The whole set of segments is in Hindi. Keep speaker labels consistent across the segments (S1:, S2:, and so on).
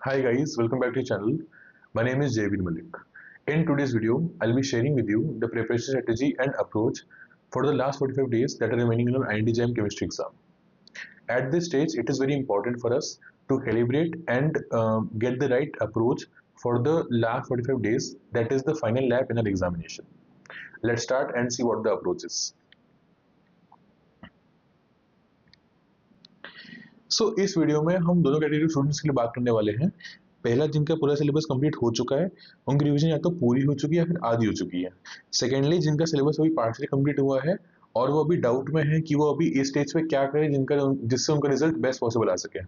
S1: Hi guys, welcome back to the channel. My name is Javin Malik. In today's video, I'll be sharing with you the preparation strategy and approach for the last 45 days that are remaining in our IND JAM chemistry exam. At this stage, it is very important for us to calibrate and get the right approach for the last 45 days, that is the final lap in our examination. Let's start and see what the approach is. इस वीडियो में हम दोनों कैटेगरी स्टूडेंट्स के लिए बात करने वाले हैं। पहला, जिनका पूरा सिलेबस कंप्लीट हो चुका है, उनकी रिवीजन या तो पूरी हो चुकी है या फिर आधी हो चुकी है। सेकेंडली, जिनका सिलेबस अभी पार्शियली कंप्लीट हुआ है और वो अभी डाउट में है कि वो अभी इस स्टेज पे क्या करें जिससे उनका रिजल्ट बेस्ट पॉसिबल आ सके।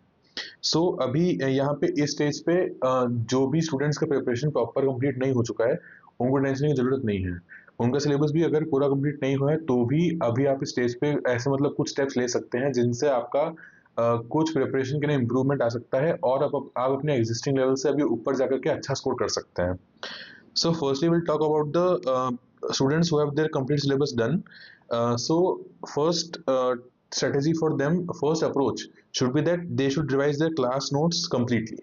S1: अभी यहाँ पे इस स्टेज पे जो भी स्टूडेंट्स का प्रिपरेशन प्रॉपर कंप्लीट नहीं हो चुका है, उनको टेंशन की जरूरत नहीं है। उनका सिलेबस भी अगर पूरा कंप्लीट नहीं हुआ है तो भी अभी आप इस स्टेज पे ऐसे मतलब कुछ स्टेप्स ले सकते हैं जिनसे आपका कुछ प्रिपरेशन के लिए इम्प्रूवमेंट आ सकता है और आप अपने एग्जिस्टिंग लेवल से अभी ऊपर जाकर के अच्छा स्कोर कर सकते हैं। Firstly will talk about the students who have their complete syllabus done. First strategy for them, first approach should be that they should revise their class notes completely.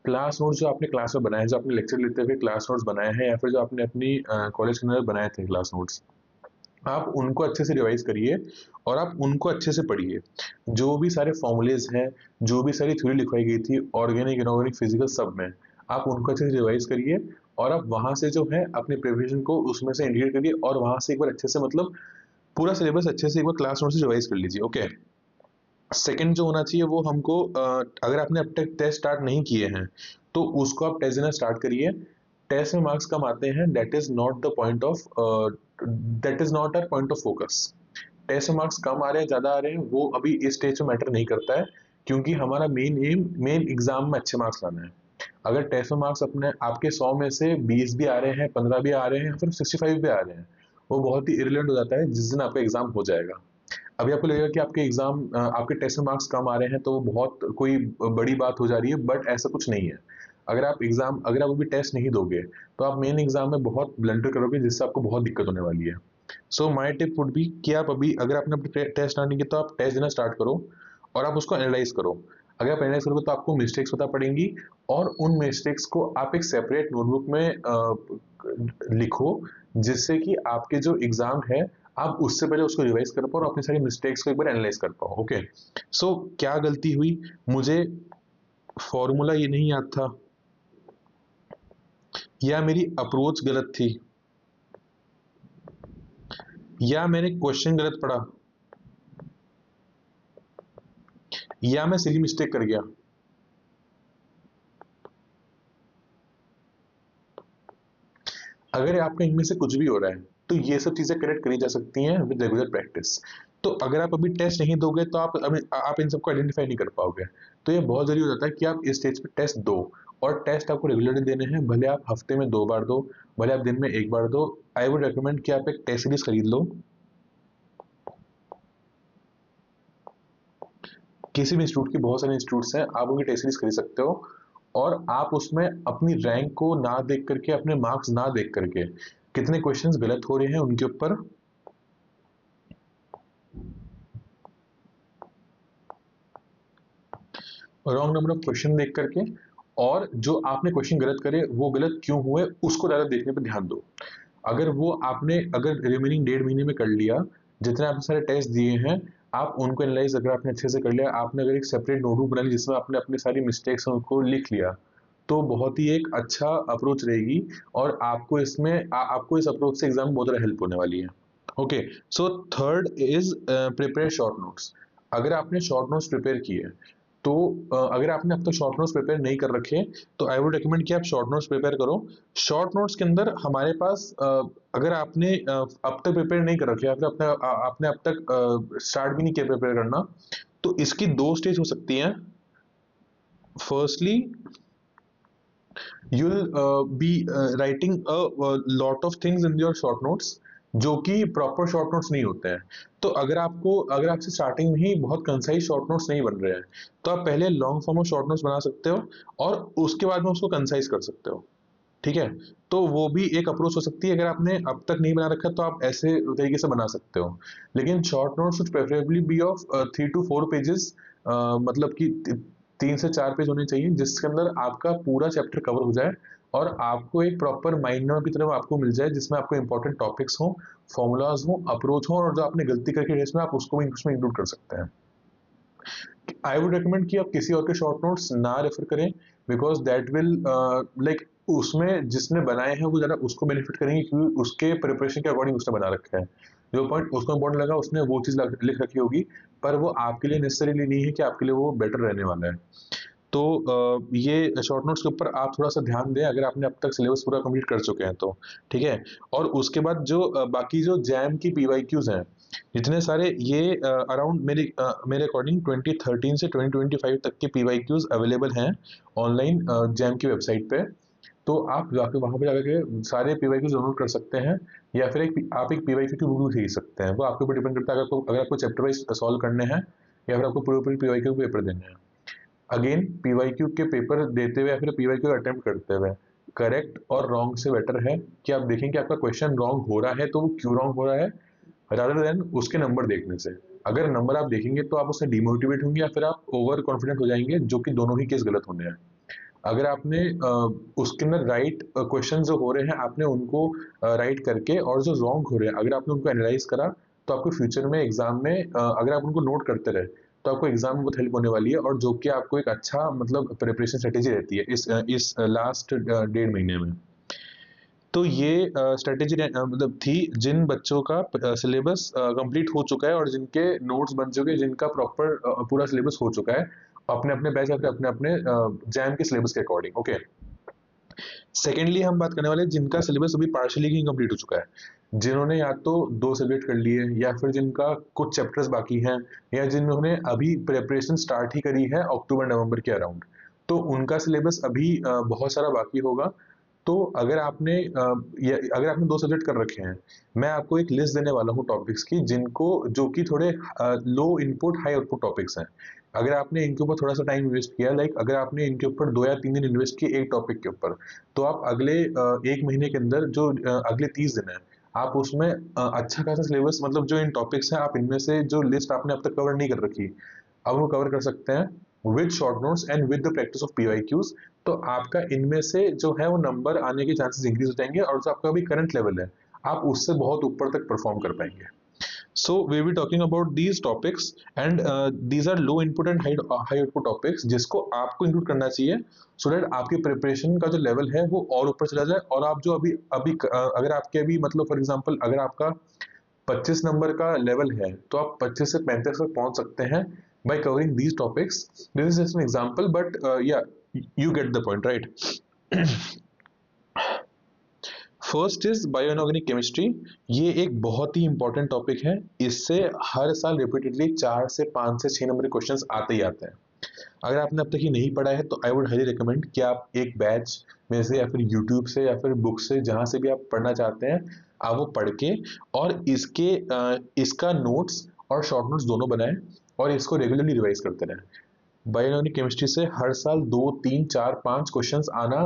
S1: Class notes जो आपने क्लास में बनाए, जो आपने लेक्चर लेते हुए क्लास नोट्स बनाए हैं या फिर जो आपने अपनी कॉलेज के अंदर बनाए थे क्लास नोट्स, आप उनको अच्छे से रिवाइज करिए और आप उनको अच्छे से पढ़िए। जो भी सारे फॉर्मूलेज हैं, जो भी सारी थ्योरी लिखवाई गई थी ऑर्गेनिक, इनऑर्गेनिक, फिजिकल, सब में आप उनको अच्छे से रिवाइज करिए और आप वहां से जो है अपने प्रिपरेशन को उसमें से इंटीग्रेट करिए और वहां से एक बार अच्छे से मतलब पूरा सिलेबस अच्छे से एक बार क्लास नोट से रिवाइज कर लीजिए। ओके। सेकंड जो होना चाहिए वो हमको अगर आपने अब तक टेस्ट स्टार्ट नहीं किए हैं तो उसको आप टेस्ट देना स्टार्ट करिए। टेस्ट में मार्क्स कम आते हैं, that is not the point of that is not our point of focus. Test में मार्क्स कम आ रहे हैं, ज्यादा आ रहे हैं, वो अभी इस स्टेज में मैटर नहीं करता है, क्योंकि हमारा मेन एग्जाम में अच्छे मार्क्स लाना है। अगर टेस्ट में मार्क्स अपने आपके 100 में से 20 भी आ रहे हैं, 15 भी आ रहे हैं, फिर 65 भी आ रहे हैं, वो बहुत ही इरिलेवेंट हो जाता है जिस दिन आपका एग्जाम हो जाएगा। अभी आपको लगेगा कि आपके टेस्ट में मार्क्स कम आ रहे हैं तो बहुत कोई बड़ी बात हो जा रही है, बट ऐसा कुछ नहीं है। अगर आप अभी टेस्ट नहीं दोगे तो आप मेन एग्जाम में बहुत ब्लंडर करोगे, जिससे आपको बहुत दिक्कत होने वाली है। माय टिप वुड बी कि आप अभी अगर आपने अपने टेस्ट स्टार्ट नहीं किया तो आप टेस्ट देना स्टार्ट करो और आप उसको एनालाइज करो। अगर आप एनालाइज करोगे तो आपको मिस्टेक्स पता पड़ेंगी और उन मिस्टेक्स को आप एक सेपरेट नोटबुक में लिखो, जिससे कि आपके जो एग्जाम है आप उससे पहले उसको रिवाइज कर पाओ और अपनी सारी मिस्टेक्स को एक बार एनालाइज कर पाओ। ओके। क्या गलती हुई? मुझे फॉर्मूला ये नहीं याद था, या मेरी अप्रोच गलत थी, या मैंने क्वेश्चन गलत पढ़ा, या मैं सिली मिस्टेक कर गया। अगर आपका इनमें से कुछ भी हो रहा है तो ये सब चीजें करेक्ट करी जा सकती हैं विद रेगुलर प्रैक्टिस। तो अगर आप अभी टेस्ट नहीं दोगे तो आप इन सबको आइडेंटिफाई नहीं कर पाओगे। तो ये बहुत जरूरी हो जाता है कि आप इस स्टेज पे टेस्ट दो, और टेस्ट आपको रेगुलरली देने हैं, भले आप हफ्ते में 2 बार दो, भले आप दिन में 1 बार दो। आई वुड रिकमेंड कि आप एक टेस्ट सीरीज खरीद लो। किसी भी इंस्टीट्यूट की, बहुत सारे इंस्टीट्यूट्स हैं, आप उनकी टेस्ट सीरीज खरीद सकते हो और आप उसमें अपनी रैंक को ना देख करके, अपने मार्क्स ना देख करके, कितने क्वेश्चंस गलत हो रहे हैं उनके ऊपर रॉन्ग नंबर ऑफ क्वेश्चन देख करके, और जो आपने क्वेश्चन गलत करे वो गलत क्यों हुए उसको ज्यादा देखने पर ध्यान दो। अगर रिमेनिंग 1.5 महीने में कर लिया, जितने आपने सारे टेस्ट दिए हैं, आप उनको एनालाइज अगर आपने अच्छे से कर लिया, आपने अगर एक सेपरेट नोटबुक बना ली जिसमें आपने अपनी सारी मिस्टेक्स उनको लिख लिया, तो बहुत ही एक अच्छा अप्रोच रहेगी और आपको इस अप्रोच से एग्जाम में बहुत ज़्यादा हेल्प होने वाली है। Okay. Third is prepare short notes. अगर आपने शॉर्ट नोट्स प्रिपेयर किए तो अगर आपने अब तक शॉर्ट नोट्स प्रिपेयर नहीं कर रखे तो आई वुड रिकमेंड कि आप शॉर्ट नोट्स प्रिपेयर करो। शॉर्ट नोट्स के अंदर हमारे पास अगर आपने अब तक प्रिपेयर नहीं कर रखे या फिर आपने अब तक स्टार्ट भी नहीं किया प्रिपेयर करना, तो इसकी 2 स्टेज हो सकती हैं। Firstly, you'll be writing a lot of things in your short notes जो कि प्रॉपर शॉर्ट नोट्स नहीं होते हैं। तो अगर आपसे स्टार्टिंग में ही बहुत कंसाइज शॉर्ट नोट्स नहीं बन रहे हैं तो आप पहले long form of short notes बना सकते हो और उसके बाद में उसको कंसाइज कर सकते हो। ठीक है। तो वो भी एक अप्रोच हो सकती है। अगर आपने अब तक नहीं बना रखा तो आप ऐसे तरीके से बना सकते हो, लेकिन short notes should preferably be of 3 to 4 pages, मतलब कि 3 से 4 पेज होने चाहिए जिसके अंदर आपका पूरा चैप्टर कवर हो जाए और आपको एक प्रॉपर माइंड मैप की तरफ आपको मिल जाए जिसमें आपको इंपॉर्टेंट टॉपिक्स हो, फॉर्मूलाज हो, अप्रोच हो और जो आपने गलती करके इसमें आप उसको भी उसमें इंक्लूड कर सकते हैं। आई वुड रिकमेंड कि आप किसी और के शॉर्ट नोट्स ना रेफर करें बिकॉज दैट विल लाइक उसमें जिसने बनाए हैं वो ज़्यादा उसको बेनिफिट करेंगे क्योंकि उसके प्रिपरेशन के अकॉर्डिंग उसने बना रखा है। जो पॉइंट उसको इम्पोर्टेंट लगा उसने वो चीज़ लिख रखी होगी पर वो आपके लिए नेसेसरीली नहीं है कि आपके लिए वो बेटर रहने वाला है। तो ये शॉर्ट नोट्स के ऊपर आप थोड़ा सा ध्यान दें अगर आपने अब तक सिलेबस पूरा कंप्लीट कर चुके हैं तो ठीक है। और उसके बाद जो बाकी जो जैम की पीवाईक्यूज हैं जितने सारे ये अराउंड मेरे अकॉर्डिंग 2013 से 2025 तक के पीवाईक्यूज अवेलेबल हैं ऑनलाइन जैम की वेबसाइट पे। तो आप जाके वहाँ पे जाकर सारे पीवाईक्यूज डाउनलोड कर सकते हैं या फिर आप एक पीवाईक्यू की बुक भी खरीद सकते हैं। वो आपके ऊपर डिपेंड करता है अगर आपको चैप्टर वाइज सॉल्व करने हैं या फिर आपको पूरे पूरे पीवाईक्यू के पेपर देने हैं। अगेन पीवाईक्यू के पेपर देते हुए या फिर पीवाईक्यू अटेम्प्ट करते हुए करेक्ट और रॉन्ग से बेटर है कि आप देखें कि आपका क्वेश्चन रॉन्ग हो रहा है तो वो क्यों रॉन्ग हो रहा है रादर देन उसके नंबर देखने से। अगर नंबर आप देखेंगे तो आप उससे डिमोटिवेट होंगे या फिर आप ओवर कॉन्फिडेंट हो जाएंगे जो कि दोनों ही केस गलत होने हैं। अगर आपने उसके अंदर राइट क्वेश्चन जो हो रहे हैं आपने उनको राइट करके और जो रॉन्ग हो रहे हैं अगर आपने उनको एनालाइज करा तो आपको फ्यूचर में एग्जाम में अगर आप उनको नोट करते रहे तो आपको एग्जाम में बहुत हेल्प होने वाली है और जो कि आपको एक अच्छा मतलब प्रिपरेशन स्ट्रेटेजी रहती है इस लास्ट 1.5 महीने में। तो ये स्ट्रेटेजी मतलब थी जिन बच्चों का सिलेबस कंप्लीट हो चुका है और जिनके नोट्स बन चुके हैं जिनका प्रॉपर पूरा सिलेबस हो चुका है अपने अपने बैच या फिर अपने अपने जैम के सिलेबस के अकॉर्डिंग। ओके, सेकेंडली हम बात करने वाले हैं जिनका सिलेबस अभी पार्शियली ही कंप्लीट हो चुका है जिन्होंने या तो 2 सब्जेक्ट कर लिए या फिर जिनका कुछ चैप्टर्स बाकी हैं या जिन्होंने अभी प्रिपरेशन स्टार्ट ही करी है अक्टूबर नवंबर के अराउंड। तो उनका सिलेबस अभी बहुत सारा बाकी होगा। तो अगर आपने 2 सब्जेक्ट कर रखे हैं मैं आपको एक लिस्ट देने वाला हूँ टॉपिक्स की जिनको जो कि थोड़े लो इनपुट हाई आउटपुट टॉपिक्स हैं। अगर आपने इनके ऊपर थोड़ा सा टाइम इन्वेस्ट किया लाइक अगर आपने इनके ऊपर 2 या 3 दिन इन्वेस्ट किए एक टॉपिक के ऊपर तो आप अगले 1 महीने के अंदर जो अगले 30 दिन है आप उसमें अच्छा खासा सिलेबस मतलब जो इन टॉपिक्स हैं आप इनमें से जो लिस्ट आपने अब तक कवर नहीं कर रखी अब वो कवर कर सकते हैं with short notes and with the practice of PYQs. तो आपका इनमें से जो है वो नंबर आने के चांसेस इंक्रीज हो जाएंगे और जो आपका अभी करंट लेवल है आप उससे बहुत ऊपर तक परफॉर्म कर पाएंगे। So we will be talking about these topics and these are low input and high output topics जिसको आपको इंक्लूड करना चाहिए so that आपकी प्रिपरेशन का जो लेवल है वो और ऊपर चला जाए और आप जो अभी अभी अगर आपके अभी मतलब फॉर एग्जांपल अगर आपका 25 नंबर का लेवल है तो आप 25 से 35 तक पहुंच सकते हैं by covering these topics. This is just an example but yeah you get the point right. First is bioinorganic chemistry. ये एक बहुत ही इंपॉर्टेंट टॉपिक है इससे हर साल रिपीटेडली 4 से 5 से 6 नंबर के क्वेश्चंस आते ही आते हैं। अगर आपने अब तक ये नहीं पढ़ा है तो आई वुड हाईली रिकमेंड कि आप एक बैच में से या फिर यूट्यूब से या फिर बुक से जहां से भी आप पढ़ना चाहते हैं आप वो पढ़ के और इसका नोट्स और शॉर्ट नोट्स दोनों बनाएं और इसको रेगुलरली रिवाइज करते रहें। बायोइनऑर्गेनिक केमिस्ट्री से हर साल 2 3 4 5 क्वेश्चंस आना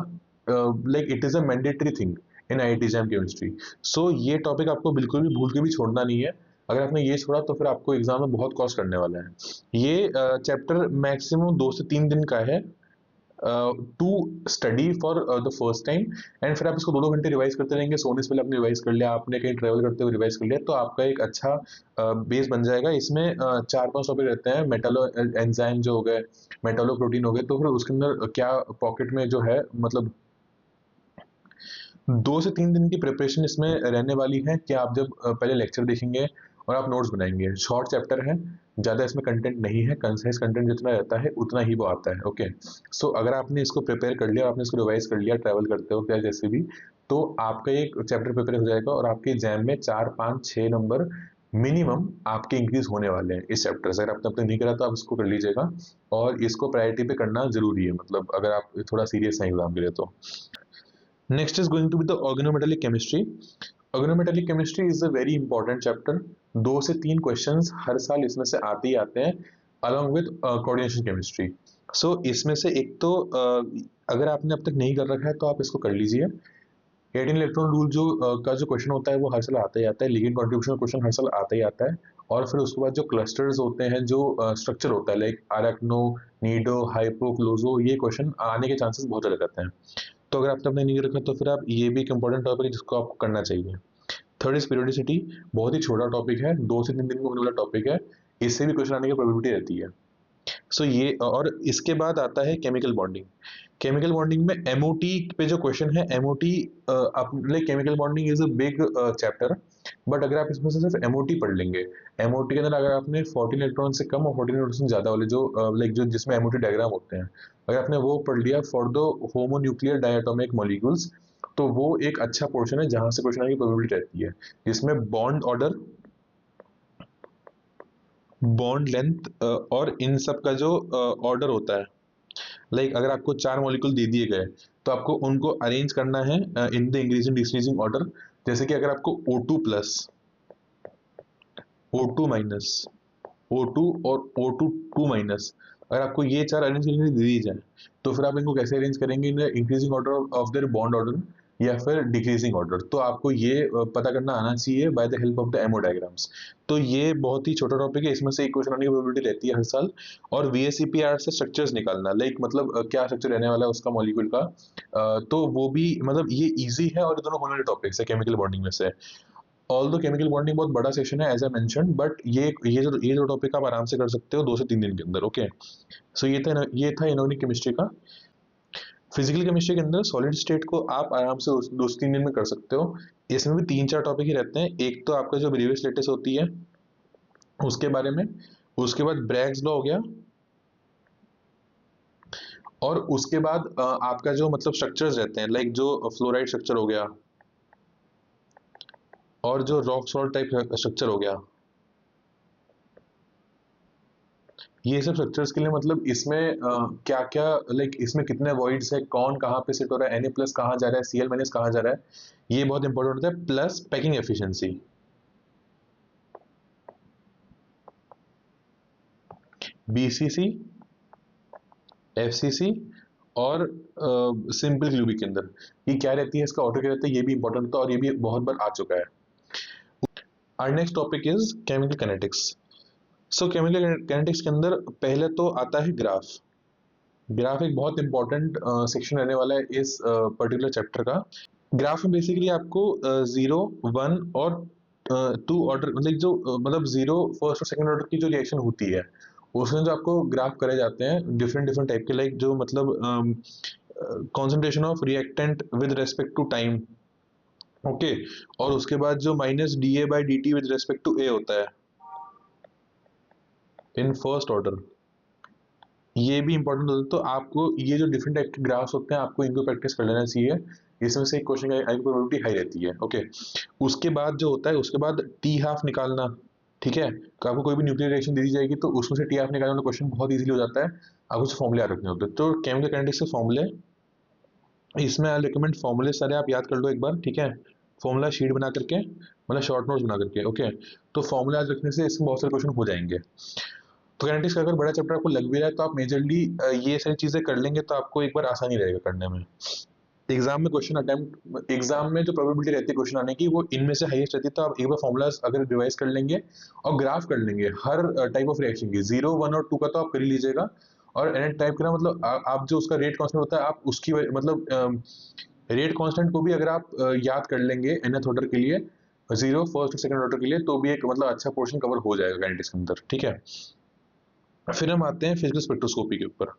S1: like it is a mandatory thing in IIT JAM chemistry. So ये टॉपिक आपको बिल्कुल भी भूल के भी छोड़ना नहीं है। अगर आपने ये छोड़ा तो फिर आपको एग्जाम में बहुत कॉस्ट करने वाला है। ये चैप्टर मैक्सिमम 2 से 3 दिन का है to study for the first time and फिर आप इसको 2-2 घंटे रिवाइज करते रहेंगे। सोने से पहले आपने रिवाइज कर लिया आपने कहीं ट्रेवल करते हुए रिवाइज कर लिया तो आपका एक अच्छा बेस बन जाएगा। इसमें 4-5 टॉपिक रहते हैं मेटालो एंजाइम जो हो गए मेटालो प्रोटीन हो गए तो फिर उसके अंदर क्या पॉकेट में जो है मतलब 2 से 3 दिन की प्रिपरेशन इसमें रहने वाली है कि आप जब पहले लेक्चर देखेंगे और आप नोट्स बनाएंगे। शॉर्ट चैप्टर है ज़्यादा इसमें कंटेंट नहीं है कंसाइज कंटेंट जितना रहता है उतना ही वो आता है। ओके, सो अगर आपने इसको प्रिपेयर कर लिया आपने इसको रिवाइज कर लिया ट्रैवल करते हो क्या जैसे भी तो आपका एक चैप्टर प्रिपेयर हो जाएगा और आपके एग्जाम में 4 5 6 नंबर मिनिमम आपके इंक्रीज होने वाले हैं इस चैप्टर से। अगर आपने अब तक नहीं करा तो आप इसको कर लीजिएगा और इसको प्रायोरिटी पे करना जरूरी है मतलब अगर आप थोड़ा सीरियस हैं एग्जाम के लिए तो। Next is going to be the organometallic chemistry. Organometallic chemistry is a very important chapter. 2 से 3 क्वेश्चंस हर साल इसमें से आते ही आते हैं along with coordination chemistry. So इसमें से एक तो अगर आपने अब तक नहीं कर रखा है तो आप इसको कर लीजिए। 18 इलेक्ट्रॉन रूल जो का जो क्वेश्चन होता है वो हर साल आता ही आता है। लिगेंड कॉन्ट्रीब्यूशन क्वेश्चन हर साल आता ही आता है और फिर उसके बाद जो क्लस्टर्स होते हैं, जो स्ट्रक्चर होता है लाइक अरेक्नो, नीडो, हाइपो, क्लोजो, ये क्वेश्चन आने के चांसेस बहुत ज़्यादा रहते हैं। तो अगर आपने अपने नहीं रखा तो फिर आप ये भी एक इंपॉर्टेंट टॉपिक है जिसको आपको करना चाहिए। थर्ड इज पीरियोडिसिटी, बहुत ही छोटा टॉपिक है, 2 से 3 दिन में होने वाला टॉपिक है, इससे भी क्वेश्चन आने की प्रोबेबिलिटी रहती है। सो ये, और इसके बाद आता है केमिकल बॉन्डिंग। केमिकल बॉन्डिंग में एमओटी पे जो क्वेश्चन है, MOT like chemical bonding is a big chapter, but अगर आप इसमें से सिर्फ एमओटी पढ़ लेंगे, एमओटी के अंदर अगर आपने 14 इलेक्ट्रॉन से कम और 14 इलेक्ट्रॉन से ज्यादा वाले जो लाइक जो जिसमें एमओटी डायग्राम होते हैं, अगर आपने वो पढ़ लिया for the homonuclear diatomic molecules, तो वो एक अच्छा पोर्शन है जहां से क्वेश्चन आने की प्रोबेबिलिटी रहती है, जिसमें बॉन्ड ऑर्डर, बॉन्ड लेंथ और इन सब का जो ऑर्डर होता है, लाइक अगर आपको 4 मॉलिक्यूल दे दिए गए तो आपको उनको अरेंज करना है in the increasing decreasing order. जैसे कि अगर आपको O2 plus, O2 minus, O2 और O2 2 माइनस, अगर आपको ये 4 अरेंज करके दे दी जाए तो फिर आप इनको कैसे अरेंज करेंगे, in increasing order of their bond order या फिर डिक्रीजिंग ऑर्डर। तो आपको ये पता करना आना चाहिए by the help of the MO diagrams. तो ये बहुत ही छोटा टॉपिक है, इसमें से एक क्वेश्चन आने की प्रोबेबिलिटी रहती है हर साल। और वीएससीपीआर से स्ट्रक्चर्स निकालना, लाइक मतलब क्या स्ट्रक्चर रहने वाला है उसका मॉलिक्यूल का, तो वो भी मतलब ये इजी है, और ये दोनों होने वाले टॉपिक्स है केमिकल बॉन्डिंग में से। ऑल दो केमिकल बॉन्डिंग बहुत बड़ा सेशन है एज आई मेंशन, बट ये जो टॉपिक आप आराम से कर सकते हो 2 से 3 दिन के अंदर। ओके, सो ये था इनऑर्गेनिक केमिस्ट्री का। फिजिकल केमिस्ट्री के अंदर सॉलिड स्टेट को आप आराम से 2 से 3 दिन में कर सकते हो। इसमें भी 3-4 टॉपिक ही रहते हैं। एक तो आपका जो ब्रीवियस लेटेस्ट होती है उसके बारे में, उसके बाद ब्रैग्स लॉ हो गया, और उसके बाद आपका जो मतलब स्ट्रक्चर्स रहते हैं लाइक जो फ्लोराइड स्ट्रक्चर हो गया और जो रॉक सॉल्ट टाइप स्ट्रक्चर हो गया, ये सब स्ट्रक्चर्स के लिए मतलब इसमें क्या क्या लाइक इसमें कितने वॉइड्स है, कौन कहाँ पे सेट हो रहा है, Na प्लस कहाँ जा रहा है, Cl माइनस कहाँ जा रहा है, ये बहुत इंपॉर्टेंट होता है। Plus packing efficiency, BCC, FCC और सिंपल क्यूबिक के अंदर ये क्या रहती है, इसका ऑर्डर क्या रहता है, ये भी इंपॉर्टेंट होता है और ये भी बहुत बार आ चुका है। Our next topic is chemical kinetics. So chemical kinetics के अंदर पहले तो आता है ग्राफ। ग्राफ एक बहुत इंपॉर्टेंट सेक्शन रहने वाला है इस पर्टिकुलर चैप्टर का। ग्राफ में बेसिकली आपको 0, 1 और 2 ऑर्डर मतलब जो मतलब 0 फर्स्ट और सेकंड ऑर्डर की जो रिएक्शन होती है उसमें जो आपको ग्राफ करे जाते हैं डिफरेंट डिफरेंट टाइप के, लाइक जो मतलब concentration of reactant with respect to time. Okay, और उसके बाद जो minus DA/DT with respect to A होता है इन फर्स्ट ऑर्डर, ये भी इंपॉर्टेंट होता है। तो आपको ये जो डिफरेंट टाइप के ग्राफ्स होते हैं आपको इनको प्रैक्टिस कर लेना चाहिए, इसमें से एक क्वेश्चन की प्रोबेबिलिटी हाई रहती है। ओके, उसके बाद जो होता है उसके बाद टी हाफ निकालना, ठीक है, तो आपको कोई भी न्यूक्लियर रिएक्शन दे दी जाएगी तो उसमें से टी हाफ निकालने वाला क्वेश्चन बहुत इजीली हो जाता है, आपको उसे फॉर्मूले याद रखने होते हैं। तो केमिकल काइनेटिक्स के फॉर्मूले, इसमें आई रिकमेंड फॉर्मूले सारे आप याद कर लो एक बार, ठीक है, फॉर्मूला शीट बना करके, मतलब शॉर्ट नोट्स बना करके। ओके, तो फॉर्मूला याद रखने से इसमें बहुत सारे क्वेश्चन हो जाएंगे। तो काइनेटिक्स का अगर बड़ा चैप्टर आपको लग भी रहा है तो आप मेजरली ये सारी चीजें कर लेंगे तो आपको एक बार आसानी रहेगा करने में। एग्जाम में क्वेश्चन अटेम्प्ट, एग्जाम में जो प्रोबेबिलिटी रहती है क्वेश्चन आने की वो इनमें से हाईएस्ट रहती है। तो आप एक बार फॉर्मूलाज अगर रिवाइज कर लेंगे और ग्राफ कर लेंगे हर टाइप ऑफ रिएक्शन की, 0, 1 और 2 का तो आप कर ही लीजिएगा, और एन टाइप का मतलब आप जो उसका रेट कांस्टेंट होता है आप उसकी मतलब रेट कांस्टेंट को भी अगर आप याद कर लेंगे nth ऑर्डर के लिए, 0 फर्स्ट और सेकंड ऑर्डर के लिए, तो भी एक मतलब अच्छा पोर्शन कवर हो जाएगा काइनेटिक्स के अंदर, ठीक है। फिर हम आते हैं फिजिकल स्पेक्ट्रोस्कोपी के ऊपर।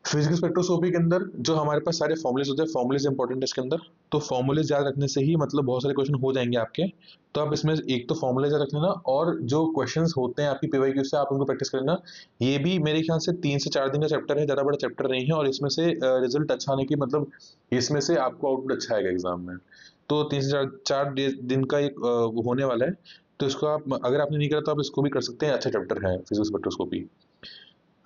S1: फिजिकल स्पेक्ट्रोस्कोपी के अंदर जो हमारे पास सारे फॉर्मुलेज होते हैं, फॉर्मुलेज इंपॉर्टेंट है इसके अंदर, तो फॉर्मुलेज याद रखने से ही मतलब बहुत सारे क्वेश्चन हो जाएंगे आपके। तो आप इसमें एक तो फॉर्मुलेज याद रख लेना, और जो क्वेश्चंस होते हैं आपकी पीवाईक्यू से आप उनको प्रैक्टिस कर लेना। ये भी मेरे ख्याल से 3 से 4 दिन का चैप्टर है, ज़्यादा बड़ा चैप्टर नहीं है, और इसमें से रिजल्ट अच्छा आने की मतलब इसमें से आपको आउटपुट अच्छा आएगा एग्जाम में। तो 3 से 4 दिन का एक होने वाला है, तो इसको आप अगर आपने नहीं करा तो आप इसको भी कर सकते हैं, अच्छा चैप्टर है फिजिकल स्पेक्ट्रोस्कोपी।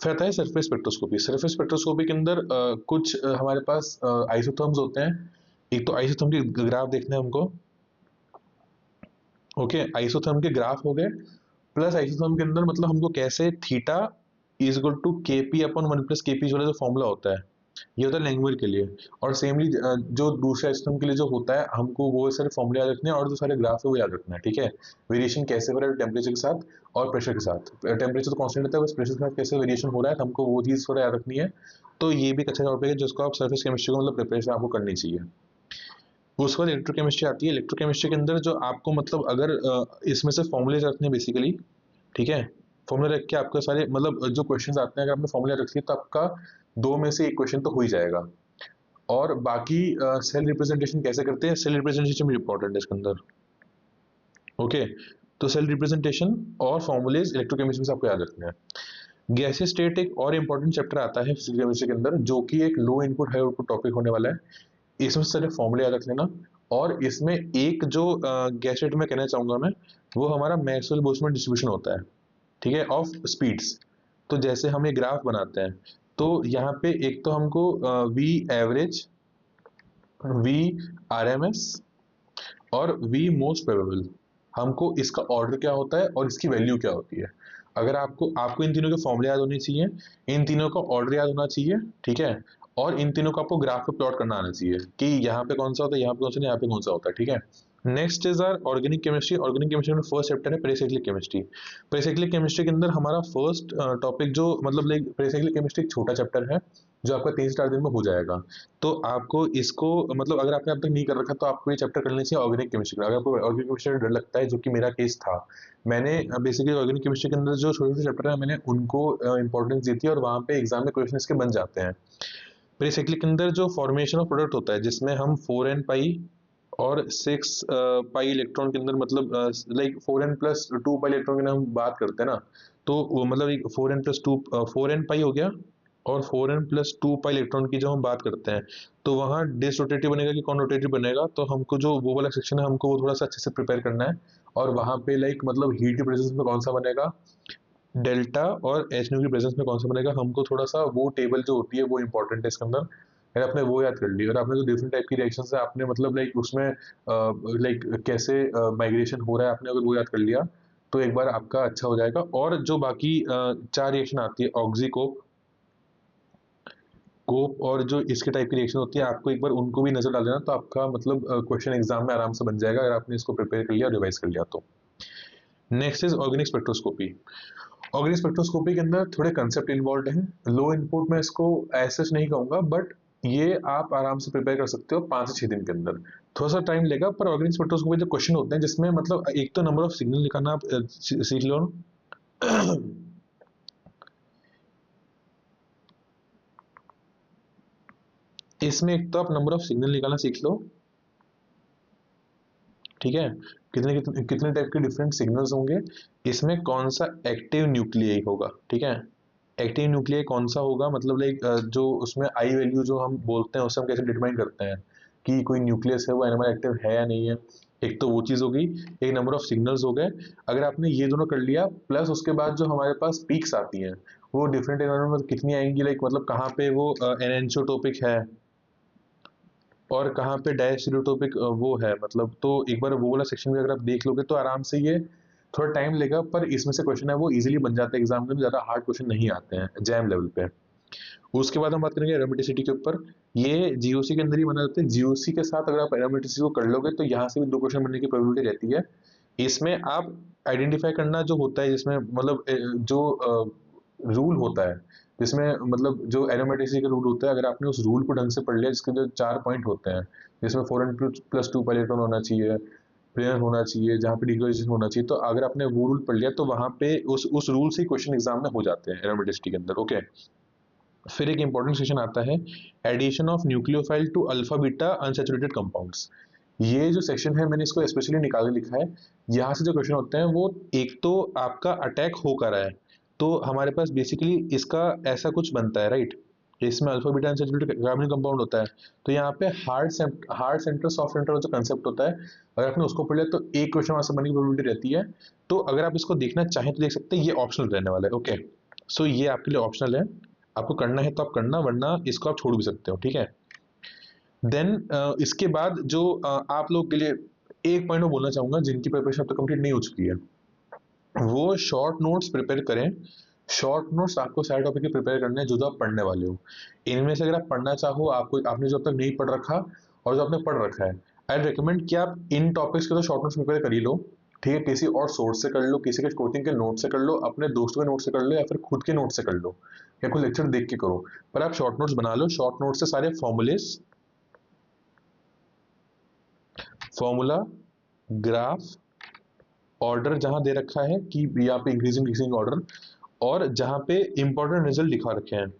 S1: फिर आता है सरफेस स्पेक्ट्रोस्कोपी। सरफेस स्पेक्ट्रोस्कोपी के अंदर कुछ हमारे पास आइसोथर्म्स होते हैं। एक तो आइसोथर्म के ग्राफ देखने हैं हमको। ओके, आइसोथर्म के ग्राफ हो गए, प्लस आइसोथर्म के अंदर मतलब हमको कैसे theta is equal to KP/1 + KP वाला जो फॉर्मूला होता है, ये होता है लैंग्वेज के लिए। और सेमली जो दूसरा सिस्टम के लिए जो होता है, हमको वो सारे फॉर्मूले याद रखने हैं और जो सारे ग्राफ है वो याद रखना है, ठीक है। वेरिएशन कैसे हो रहा है टेम्परेचर के साथ और प्रेशर के साथ, टेम्परेचर तो कांस्टेंट रहता है, बस प्रेशर के साथ कैसे वेरिएशन हो रहा है, हमको वो चीज़ थोड़ा याद रखनी है। तो ये भी एक अच्छा टॉपिक है जिसको आप सर्फेस केमिस्ट्री को मतलब प्रिपरेशन आपको करनी चाहिए। उसके बाद इलेक्ट्रोकेमिस्ट्री आती है। इलेक्ट्रोकेमिस्ट्री के अंदर जो आपको मतलब अगर इसमें से फॉर्मूले रखने हैं बेसिकली, ठीक है। फॉर्मूला रख के आपके सारे मतलब जो क्वेश्चंस आते हैं, अगर आपने फॉर्मूला रख लिया तो आपका दो में से एक क्वेश्चन तो हो ही जाएगा। और बाकी सेल रिप्रेजेंटेशन कैसे करते हैं, सेल रिप्रेजेंटेशन भी इंपॉर्टेंट है इसके अंदर, ओके। तो सेल रिप्रेजेंटेशन और फॉर्मूलेज इलेक्ट्रोकेमिस्ट्री से आपको याद रखना है। गैसीय स्टेट एक और इंपॉर्टेंट चैप्टर आता है फिजिकल केमिस्ट्री के अंदर, जो कि एक लो इनपुट हाई आउटपुट टॉपिक होने वाला है। इसमें सारे फॉर्मूले याद रख लेना। और इसमें एक जो गैस स्टेट में कहना चाहूंगा मैं, वो हमारा मैक्सवेल बोल्ट्जमैन डिस्ट्रीब्यूशन होता है, ठीक है, ऑफ स्पीड्स। तो जैसे हम ये ग्राफ बनाते हैं, तो यहाँ पे एक तो हमको वी एवरेज, वी आरएमएस और वी मोस्ट प्रोबेबल, हमको इसका ऑर्डर क्या होता है और इसकी वैल्यू क्या होती है। अगर आपको आपको इन तीनों के फॉर्मूले याद होने चाहिए, इन तीनों का ऑर्डर याद होना चाहिए, ठीक है। और इन तीनों को आपको ग्राफ पे प्लॉट करना आना चाहिए कि यहाँ पे कौन सा होता है, यहाँ पे कौन सा, यहाँ पे कौन सा होता है, ठीक है। Next is our organic chemistry. Organic chemistry में फर्स्ट चैप्टर है पेरिसाइक्लिक केमिस्ट्री। पेरिसाइक्लिक केमिस्ट्री के अंदर हमारा फर्स्ट टॉपिक जो मतलब लाइक पेरिसाइक्लिक केमिस्ट्री एक छोटा चैप्टर है जो आपका 3 से 4 दिन में हो जाएगा। तो आपको इसको मतलब अगर आपने अब तक नहीं कर रखा तो आपको ये चैप्टर कर लेना चाहिए ऑर्गेनिक केमिस्ट्री का। अगर आपको ऑर्गेनिक केमिस्ट्री में डर लगता है, जो कि मेरा केस था, मैंने बेसिकली ऑर्गेनिक केमिस्ट्री के अंदर जो छोटे छोटे चैप्टर है मैंने उनको इंपॉर्टेंस दी थी और वहाँ पे एग्जाम में क्वेश्चन इसके बन जाते हैं। पेरिसाइक्लिक के अंदर जो फॉर्मेशन ऑफ प्रोडक्ट होता है, जिसमें हम 4n पाई और 6 पाई इलेक्ट्रॉन के अंदर मतलब like 4n plus 2 pi electron के अंदर हम बात करते हैं ना, तो वो मतलब एक 4n प्लस 2 4n पाई हो गया और 4n प्लस 2 पाई इलेक्ट्रॉन की जब हम बात करते हैं, तो वहाँ डिस रोटेटिव बनेगा कि कौन रोटेटिव बनेगा। तो हमको जो वो वाला सेक्शन है हमको वो थोड़ा सा अच्छे से प्रिपेयर करना है। और वहाँ पे लाइक मतलब हीट की प्रेजेंस में कौन सा बनेगा, डेल्टा और एच न्यू की प्रेजेंस में कौन सा बनेगा, हमको थोड़ा सा वो टेबल जो होती है वो इंपॉर्टेंट है इसके अंदर। अगर आपने वो याद कर ली और आपने जो डिफरेंट टाइप की रिएक्शंस है आपने मतलब लाइक उसमें लाइक कैसे माइग्रेशन हो रहा है आपने अगर वो याद कर लिया, तो एक बार आपका अच्छा हो जाएगा। और जो बाकी 4 रिएक्शन आती है ऑक्सी कोप और जो इसके टाइप की रिएक्शन होती है, आपको एक बार उनको भी नजर डाल देना, तो आपका मतलब क्वेश्चन एग्जाम में आराम से बन जाएगा अगर आपने इसको प्रिपेयर कर लिया और रिवाइज कर लिया तो। Next is organic spectroscopy. Organic spectroscopy के अंदर थोड़े कंसेप्ट इन्वॉल्व हैं। लो इनपुट में इसको ऐसा नहीं कहूंगा, बट ये आप आराम से प्रिपेयर कर सकते हो 5 से 6 दिन के अंदर। थोड़ा सा टाइम लेगा, पर ऑर्गेनिक स्पेक्ट्रोस्कोपी जो क्वेश्चन होते हैं जिसमें मतलब एक तो नंबर ऑफ सिग्नल निकालना आप सीख लो। इसमें एक तो आप नंबर ऑफ सिग्नल निकालना सीख लो, ठीक है। कितने कितने कितने टाइप के डिफरेंट सिग्नल्स होंगे, इसमें कौन सा एक्टिव न्यूक्लियाई होगा, ठीक है। एक्टिव न्यूक्लियाई कौन सा होगा मतलब लाइक जो उसमें आई वैल्यू जो हम बोलते हैं उससे हम कैसे डिटरमाइन करते हैं कि कोई न्यूक्लियस है वो एनिमल एक्टिव है या नहीं है। एक तो वो चीज होगी, एक नंबर ऑफ सिग्नल्स हो गए। अगर आपने ये दोनों कर लिया, प्लस उसके बाद जो हमारे पास पीक्स आती हैं वो डिफरेंट एनवायरमेंट में कितनी आएंगी, लाइक मतलब कहाँ पे वो एनेंशोटोपिक है और कहाँ पे डायस्टेरियोटोपिक वो है, मतलब तो एक बार वो वाला सेक्शन भी अगर आप देख लोगे तो आराम से ये थोड़ा टाइम लेगा, पर इसमें से क्वेश्चन है वो इजीली बन जाता है एग्जाम में, ज्यादा हार्ड क्वेश्चन नहीं आते हैं जैम लेवल पे। उसके बाद हम बात करेंगे एरोमेटिसिटी के ऊपर। ये जीओसी के अंदर ही बना जाता है। जीओसी के साथ अगर आप एरोमेटिसिटी को कर लोगे तो यहाँ से भी 2 क्वेश्चन बनने की प्रोबेबिलिटी रहती है। इसमें आप आइडेंटिफाई करना जो होता है, जिसमें मतलब जो रूल होता है, जिसमें मतलब जो एरोमेटिसिटी का रूल होता है, अगर आपने उस रूल को ढंग से पढ़ लिया, जिसके जो 4 पॉइंट होते हैं, जिसमें 4n प्लस 2 पाइलेट्रॉन होना चाहिए, प्रेयर होना चाहिए, जहाँ पे डिक्लोरेशन होना चाहिए, तो अगर आपने वो रूल पढ़ लिया तो वहाँ पे उस रूल से क्वेश्चन एग्जाम में हो जाते हैं एरोमेटिसिटी के अंदर, ओके। फिर एक इंपॉर्टेंट सेक्शन आता है addition of nucleophile to alpha beta unsaturated compounds. ये जो सेक्शन है मैंने इसको स्पेशली निकाल के लिखा है। यहाँ से जो क्वेश्चन होते हैं वो एक तो आपका अटैक हो कर रहा है, तो हमारे पास बेसिकली इसका ऐसा कुछ बनता है, राइट। इसमें अल्फा बीटा अनसैचुरेटेड कार्बनिक कंपाउंड होता है, तो यहाँ पे हार्ड सेंटर सॉफ्ट सेंटर जो कंसेप्ट होता है, अगर आपने उसको पढ़ लिया तो एक क्वेश्चन वहां से बनने की प्रोबेबिलिटी रहती है। तो अगर आप इसको देखना चाहें तो देख सकते हैं, ये ऑप्शनल रहने वाला है, ओके। सो ये आपके लिए ऑप्शनल है, आपको करना है तो आप करना, वरना इसको आप छोड़ भी सकते हो, ठीक है। देन इसके बाद जो आप लोग के लिए एक पॉइंट में बोलना चाहूंगा, जिनकी प्रिपरेशन अब तक कंप्लीट नहीं हो चुकी है, वो शॉर्ट नोट्स प्रिपेयर करें शॉर्ट नोट्स आपको सारे टॉपिक के प्रिपेयर करने हैं जो जो आप पढ़ने वाले हो। इनमें से अगर आप पढ़ना चाहो, आपको आपने जो अब तक नहीं पढ़ रखा और जो आपने पढ़ रखा है, आई रिकमेंड कि आप इन टॉपिक्स के तो शॉर्ट नोट्स प्रिपेयर कर ही लो। ठीक है, किसी और सोर्स से कर लो, किसी के कोचिंग के नोट से कर लो, अपने दोस्तों के नोट से कर लो, या फिर खुद के नोट से कर लो, या कोई लेक्चर देख के करो। पर आप शॉर्ट नोट्स बना लो। शॉर्ट नोट से सारे फॉर्मूला, ग्राफ, ऑर्डर जहां दे रखा है कि यहाँ पे इंक्रीजिंग डिक्रीजिंग ऑर्डर, और जहां पे इंपॉर्टेंट रिजल्ट लिखा रखे हैं,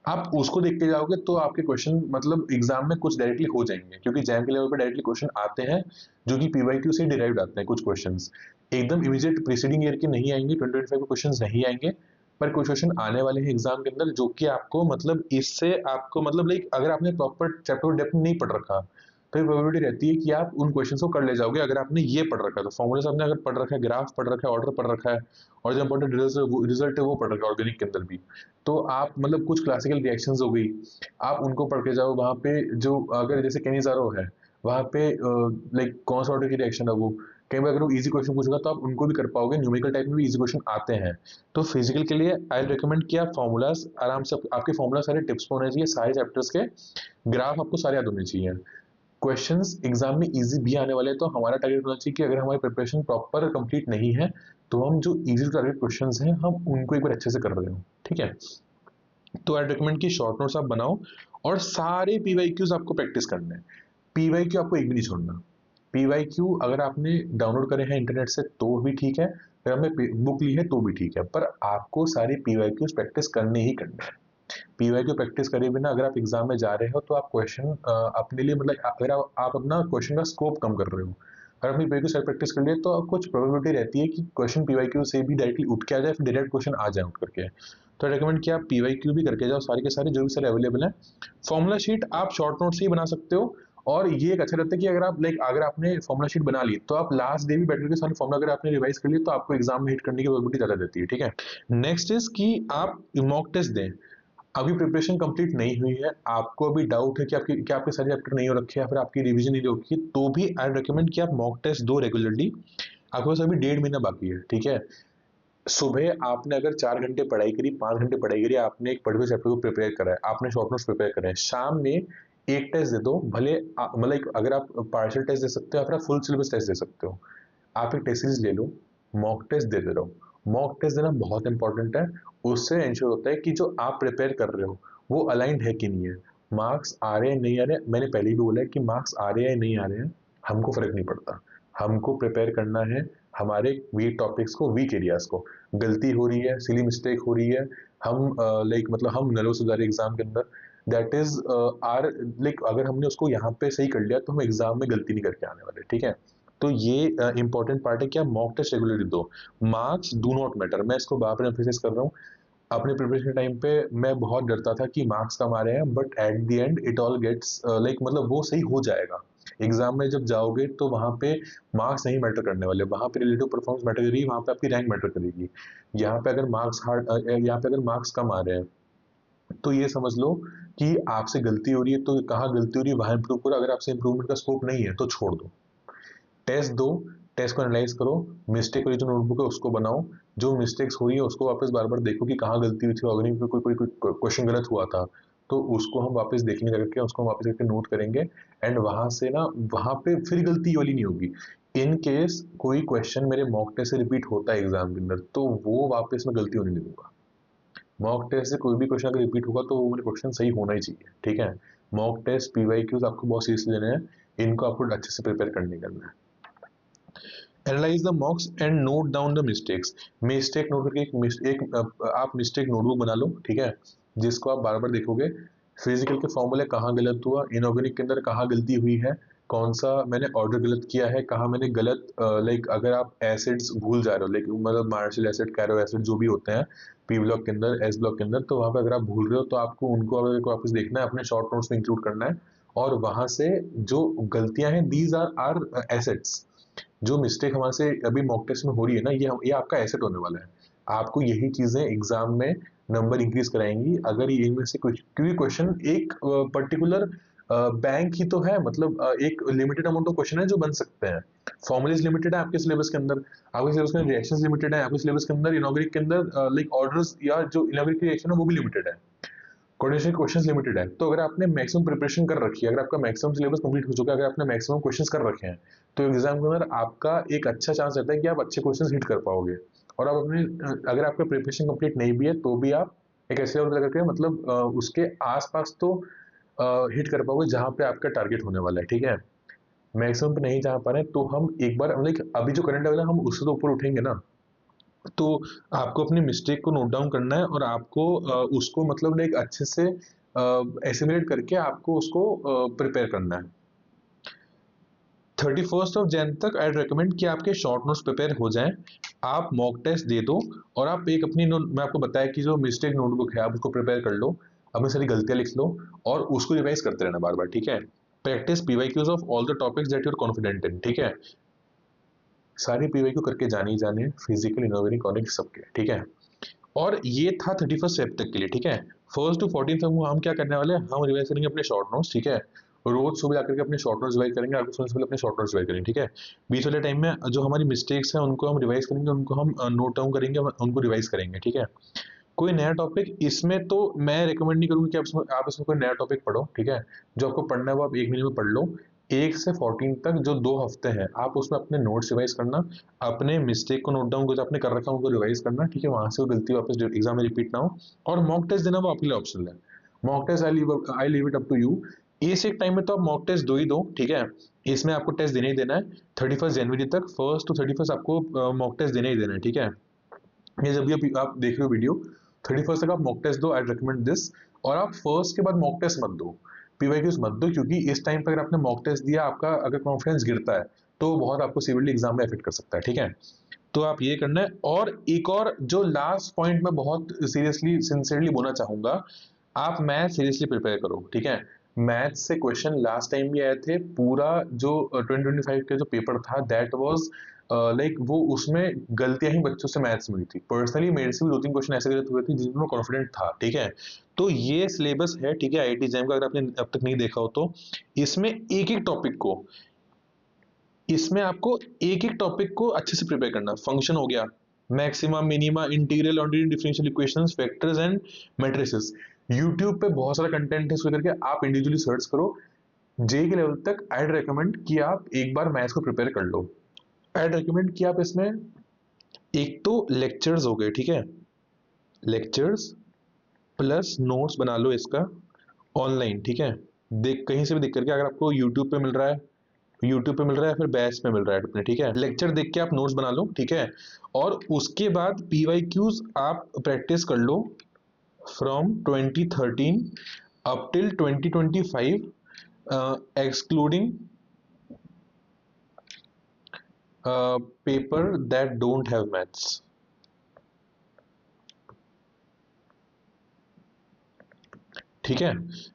S1: आप उसको देख के जाओगे तो आपके क्वेश्चन मतलब एग्जाम में कुछ डायरेक्टली हो जाएंगे, क्योंकि जैम के लेवल पे डायरेक्टली क्वेश्चन आते हैं जो कि पीवाईक्यू से डिराइव्ड आते हैं। कुछ क्वेश्चंस एकदम इमीडिएट प्रीसीडिंग ईयर के नहीं आएंगे, 2025 के क्वेश्चंस नहीं आएंगे, पर कुछ क्वेश्चन आने वाले हैं एग्जाम के अंदर जो कि आपको मतलब इससे आपको मतलब लाइक अगर आपने प्रॉपर चैप्टर डेप्थ नहीं पढ़ रखा तो प्रोबेबिलिटी रहती है कि आप उन क्वेश्चन को कर ले जाओगे। अगर आपने ये पढ़ रखा है तो फॉर्मूला आपने अगर पढ़ रखा है, ग्राफ पढ़ रखा है, ऑर्डर पढ़ रखा है, और जो इंपॉर्टेंट रिजल्ट है वो पढ़ रखा है ऑर्गेनिक के अंदर भी, तो आप मतलब कुछ क्लासिकल रिएक्शंस हो गई, आप उनको पढ़ के जाओ। वहाँ पे जो अगर जैसे केनिज़ारो है, वहाँ पे लाइक कौन सा ऑर्डर की रिएक्शन है वो, कई बार अगर वो इजी क्वेश्चन पूछेगा तो आप उनको भी कर पाओगे। न्यूमेरिकल टाइप में भी इजी क्वेश्चन आते हैं। तो फिजिकल के लिए आई रिकमेंड कि आप फॉर्मूलाज आराम से, आपके फॉर्मूला सारे टिप्स होने चाहिए, सारे चैप्टर्स के ग्राफ आपको सारे याद होने चाहिए। क्वेश्चंस एग्जाम में इजी भी आने वाले हैं, तो हमारा टारगेट होना चाहिए कि अगर हमारी प्रिपरेशन प्रॉपर कंप्लीट नहीं है तो हम जो इजी टारगेट क्वेश्चंस हैं हम उनको एक बार अच्छे से कर रहे हो। ठीक है, तो आई रिकमेंड कि शॉर्ट नोट्स आप बनाओ और सारे पीवाईक्यूज आपको प्रैक्टिस करने हैं। पीवाईक्यू आपको एक भी नहीं छोड़ना। पीवाईक्यू अगर आपने डाउनलोड करे हैं इंटरनेट से तो भी ठीक है, अगर आपने बुक ली है तो भी ठीक है, पर आपको सारे पीवाईक्यूज प्रैक्टिस करने ही करने हैं। पीवाईक्यू प्रैक्टिस करे बिना अगर आप एग्जाम में जा रहे हो तो आप क्वेश्चन अपने लिए मतलब अगर आप अपना क्वेश्चन का स्कोप कम कर रहे हो। अगर अपनी पीवाईक्यू साइड प्रैक्टिस कर लिए तो कुछ प्रोबेबिलिटी रहती है कि क्वेश्चन पीवाईक्यू से भी डायरेक्टली उठ के आ जाए, फिर डायरेक्ट क्वेश्चन आ जाए उठ करके। तो रिकमेंड किया आप पीवाईक्यू भी करके जाओ, सारे के सारे जो भी सारे अवेलेबल हैं। फॉर्मूला शीट आप शॉर्ट नोट से ही बना सकते हो, और ये एक अच्छा रहता है कि अगर आप लाइक अगर आपने फॉर्मूला शीट बना ली तो आप लास्ट डे भी बैठ करके सारे फॉर्मूला अगर आपने रिवाइज कर लिए तो आपको एग्जाम में हिट करने की प्रोबेबिलिटी ज्यादा रहती है। ठीक है, नेक्स्ट इज कि आप मॉक टेस्ट दें। अभी प्रिपरेशन कंप्लीट नहीं हुई है, आपको अभी डाउट है कि आपकी क्या आपके सारे चैप्टर नहीं हो रखे या फिर आपकी रिवीजन नहीं होगी, तो भी आई रिकमेंड कि आप मॉक टेस्ट दो रेगुलरली। आपके पास अभी 1.5 महीना बाकी है। ठीक है, सुबह आपने अगर 4 घंटे पढ़ाई करी, 5 घंटे पढ़ाई करी, आपने एक पर्टिकुलर चैप्टर को प्रिपेयर करा है, आपने शॉर्ट नोट्स प्रिपेयर करे हैं, शाम में एक टेस्ट दे दो। भले मतलब अगर आप पार्शियल टेस्ट दे सकते हो या फिर आप फुल सिलेबस टेस्ट दे सकते हो, आप एक टेस्ट सीरीज ले लो, मॉक टेस्ट देते रहो। मॉक टेस्ट देना बहुत इंपॉर्टेंट है। उससे इंश्योर होता है कि जो आप प्रिपेयर कर रहे हो वो अलाइंड है कि नहीं है। मार्क्स आ रहे हैं नहीं आ रहे हैं, मैंने पहले ही भी बोला है कि मार्क्स आ रहे हैं नहीं आ रहे हैं हमको फर्क नहीं पड़ता। हमको प्रिपेयर करना है हमारे वीक टॉपिक्स को, वीक एरियाज को। गलती हो रही है, सिली मिस्टेक हो रही है, हम लाइक मतलब हम नर्वस हो जा रहे एग्जाम के अंदर, दैट इज आर लाइक अगर हमने उसको यहाँ पे सही कर लिया तो हम एग्जाम में गलती नहीं करके आने वाले। ठीक है, तो ये इंपॉर्टेंट पार्ट है कि आप मॉक टेस्ट रेगुलरली दो। मार्क्स डू नॉट मैटर, मैं इसको बार बार एम्फेसाइज कर रहा हूँ। अपने प्रिपरेशन टाइम पे मैं बहुत डरता था कि मार्क्स कम आ रहे हैं, but at the end it all gets like मतलब वो सही हो जाएगा। एग्जाम में जब जाओगे तो वहां पे मार्क्स नहीं मैटर करने वाले, वहां पे रिलेटिव परफॉर्मेंस मैटर करेगी, वहां पे आपकी रैंक मैटर करेगी। यहाँ पे अगर मार्क्स यहाँ पे अगर मार्क्स कम आ रहे हैं तो ये समझ लो कि आपसे गलती हो रही है, तो कहाँ गलती हो रही है वहां इंप्रूव करो। अगर आपसे इंप्रूवमेंट का स्कोप नहीं है तो छोड़ दो। टेस्ट दो, टेस्ट को एनालाइज करो, मिस्टेक वाली जो नोटबुक है उसको बनाओ, जो मिस्टेक्स हुई है उसको वापस बार बार देखो कि कहाँ गलती हुई थी, ऑर्गेनिक में कोई कोई क्वेश्चन गलत हुआ था तो उसको हम वापस देखने करके उसको हम वापस करके नोट करेंगे। एंड वहां से ना वहां पे फिर गलती वाली नहीं होगी। इन केस कोई क्वेश्चन मेरे मॉक टेस्ट से रिपीट होता है एग्जाम के अंदर तो वो वापस में गलती होने नहीं दूंगा। मॉक टेस्ट से कोई भी क्वेश्चन अगर रिपीट होगा तो वो मेरे क्वेश्चन सही होना ही चाहिए। ठीक है, मॉक टेस्ट पीवाईक्यूज आपको बहुत सीरियसली लेने हैं, इनको आपको अच्छे से प्रिपेयर करने करना है। Analyse the मॉक्स and note down the mistakes. Mistake note करके आप मिस्टेक नोटबुक बना लो। ठीक है, जिसको आप बार बार देखोगे। फिजिकल के फॉर्मूले कहाँ गलत हुआ, इनऑर्गेनिक के अंदर कहाँ गलती हुई है, कौन सा मैंने ऑर्डर गलत किया है, कहाँ मैंने गलत लाइक अगर आप एसिड्स भूल जा रहे हो, लाइक मतलब मार्शल एसिड, कैरो एसिड जो भी होते हैं पी ब्लॉक के अंदर, एस ब्लॉक के अंदर, तो वहां पर अगर आप भूल रहे हो तो आपको उनको अगर वापस देखना है, अपने शॉर्ट नोट्स में इंक्लूड करना है। और वहां से जो गलतियां हैं, दीज आर एसेट्स। जो मिस्टेक हमारे से अभी मॉक टेस्ट में हो रही है ना, ये आपका एसेट होने वाला है। आपको यही चीजें एग्जाम में नंबर इंक्रीज कराएंगी अगर ये इनमें से कुछ, क्योंकि क्वेश्चन एक पर्टिकुलर बैंक ही तो है, मतलब एक लिमिटेड अमाउंट ऑफ क्वेश्चन है जो बन सकते हैं। फॉर्मुलेज लिमिटेड है आपके सिलेबस के अंदर, आपके सिलेबस के अंदर रिएक्शंस लिमिटेड है, आपके सिलेबस के अंदर इनॉग्रेट के अंदर लाइक ऑर्डर्स या जो इनॉग्रेट की रिएक्शन है वो भी लिमिटेड है, कोऑर्डिनेशन क्वेश्चंस लिमिटेड है। तो अगर आपने मैक्सिमम प्रिपरेशन कर रखी है, अगर आपका मैक्सिमम सिलेबस कंप्लीट हो चुका है, अगर आपने मैक्सिमम क्वेश्चंस कर रखे हैं, तो एग्जाम के अंदर आपका एक अच्छा चांस रहता है कि आप अच्छे क्वेश्चंस हिट कर पाओगे। और आप अपने अगर आपका प्रिपरेशन कंप्लीट नहीं भी है तो भी आप एक ऐसे लेवल करके मतलब उसके आसपास तो हिट कर पाओगे जहाँ पे आपका टारगेट होने वाला है, ठीक है। मैक्सिमम पे नहीं जा पा रहे हैं तो हम एक बार लाइक अभी जो करंट लेवल है हम उससे तो ऊपर उठेंगे ना। तो आपको अपनी मिस्टेक को नोट डाउन करना है और आपको उसको मतलब लाइक अच्छे से एसिमुलेट करके आपको उसको प्रिपेयर करना है। 31 तक आई रिकमेंड कि आपके शॉर्ट नोट्स प्रिपेयर हो जाएं, आप मॉक टेस्ट दे दो और आप एक अपनी मैं आपको बताया कि जो मिस्टेक नोटबुक है आप उसको प्रिपेयर कर लो, अपनी सारी गलतियां लिख लो और उसको रिवाइज करते रहना बार बार, ठीक है। Practice PYQs of all the topics that you are confident in, ठीक है। सारी पीवाईक्यू करके जाने ही जाने, फिजिकल इनोवेटिंग कॉनिक सबके, ठीक है। और ये था 31 तक के लिए, ठीक है। 1 to 14 तक हम क्या करने वाले हैं, हम रिवाइज करेंगे अपने शॉर्ट नोट्स, ठीक है। रोज सुबह आकर के अपने शॉर्ट नोट्स रिवाइज करेंगे, आपको सोने से पहले अपने शॉर्ट नोट्स रिवाइज करेंगे, ठीक है। बीच वाले टाइम में जो हमारी मिस्टेक्स हैं उनको हम रिवाइज करेंगे, उनको हम नोट डाउन करेंगे, उनको रिवाइज करेंगे, ठीक है। कोई नया टॉपिक इसमें तो मैं रिकमेंड नहीं करूंगी कि आप इसमें कोई नया टॉपिक पढ़ो, ठीक है। जो आपको पढ़ना है वो आप 1 महीने में पढ़ लो। 1 से 14 तक जो 2 हफ्ते हैं आप उसमें अपने नोट्स रिवाइज करना, अपने मिस्टेक को नोट डाउन, जो आपने कर रखा है उनको रिवाइज करना, ठीक है। वहां से वो गलती वापस एग्जाम में रिपीट ना हो। और मॉक टेस्ट देना वो आपके लिए ऑप्शनल है। Mock test I leave it up to you. इस एक टाइम में तो आप मॉक टेस्ट दो ही दो, ठीक है। इसमें आपको टेस्ट देना ही देना है 31 जनवरी तक, 1 to 31 आपको मॉक टेस्ट देना ही देना है, ठीक है। ये जब भी आप देख रहे हो वीडियो, 31 तक आप मॉक टेस्ट दो, आई रिकमेंड दिस। और आप फर्स्ट के बाद मॉक टेस्ट मत दो, पीवाईक्यूज मत दो, क्योंकि इस टाइम पर अगर आपने मॉक टेस्ट दिया, आपका अगर कॉन्फिडेंस गिरता है तो बहुत आपको सिविल एग्जाम में अफेक्ट कर सकता है, ठीक है। तो आप ये करना है। और एक और जो लास्ट पॉइंट मैं बहुत सीरियसली सिंसियरली बोलना चाहूंगा, आप मैथ सीरियसली प्रिपेयर करो, ठीक है। मैथ से क्वेश्चन लास्ट टाइम भी आए थे, पूरा जो 2025 का जो पेपर था दैट वाज लाइक वो उसमें गलतियां ही बच्चों से मैथ्स में हुई थी। पर्सनली मेरे से भी 2-3 क्वेश्चन ऐसे गलत हुए थे जिनमें मैं कॉन्फिडेंट था, ठीक है। तो ये सिलेबस है, ठीक है, आईआईटी जैम का, अगर आपने अब तक नहीं देखा हो तो इसमें एक एक टॉपिक को, इसमें आपको एक एक टॉपिक को अच्छे से प्रिपेयर करना। फंक्शन हो गया, maxima, minima, integral, ordinary differential equations, vectors and matrices. YouTube पे बहुत सारा कंटेंट है, इसको करके आप इंडिविजुअली सर्च करो। जे के लेवल तक आई रिकमेंड कि आप एक बार मैथ्स को प्रिपेयर कर लो। आई रिकमेंड कि आप इसमें एक तो लेक्चर्स हो गए, ठीक है, लेक्चर्स प्लस नोट्स बना लो इसका ऑनलाइन, ठीक है। देख कहीं से भी देख करके, अगर आपको यूट्यूब पे मिल रहा है, यूट्यूब पे मिल रहा है, फिर बैच पे मिल रहा है अपने, ठीक है। लेक्चर देख के आप नोट्स बना लो, ठीक है। और उसके बाद पीवाईक्यूज आप प्रैक्टिस कर लो from 2013 up till 2025, excluding paper that don't have maths, ठीक है।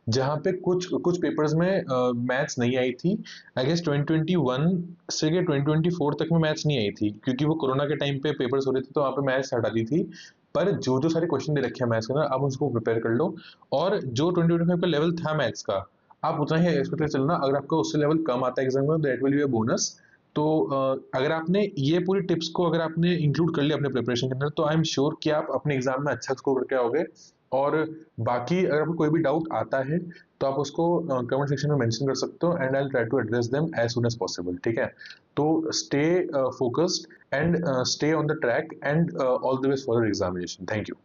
S1: जहां पे कुछ कुछ पेपर्स में मैथ्स नहीं आई थी, आई गेस 2021 से 2024 तक में मैथ्स नहीं आई थी, क्योंकि वो कोरोना के टाइम पे पेपर्स हो रहे थे तो वहां पे मैथ्स हटा दी थी। पर जो जो सारे क्वेश्चन दे रखे हैं मैथ्स के अंदर, आप उसको प्रिपेयर कर लो। और जो 2025 का लेवल था मैथ्स का, आप उतना ही एक्सपेक्ट चलना। अगर आपका उससे लेवल कम आता है एग्जाम में, that will be a bonus. तो अगर आपने ये पूरी टिप्स को अगर आपने इंक्लूड कर लिया अपने प्रिपरेशन के अंदर, तो आई एम श्योर कि आप अपने एग्जाम में अच्छा स्कोर करके आओगे। और बाकी अगर आपको कोई भी डाउट आता है तो आप उसको कमेंट सेक्शन में मेंशन कर सकते हो, and I will try to address them as soon as possible, ठीक है। तो stay focused and stay on the track, and all the best for your examination. Thank you.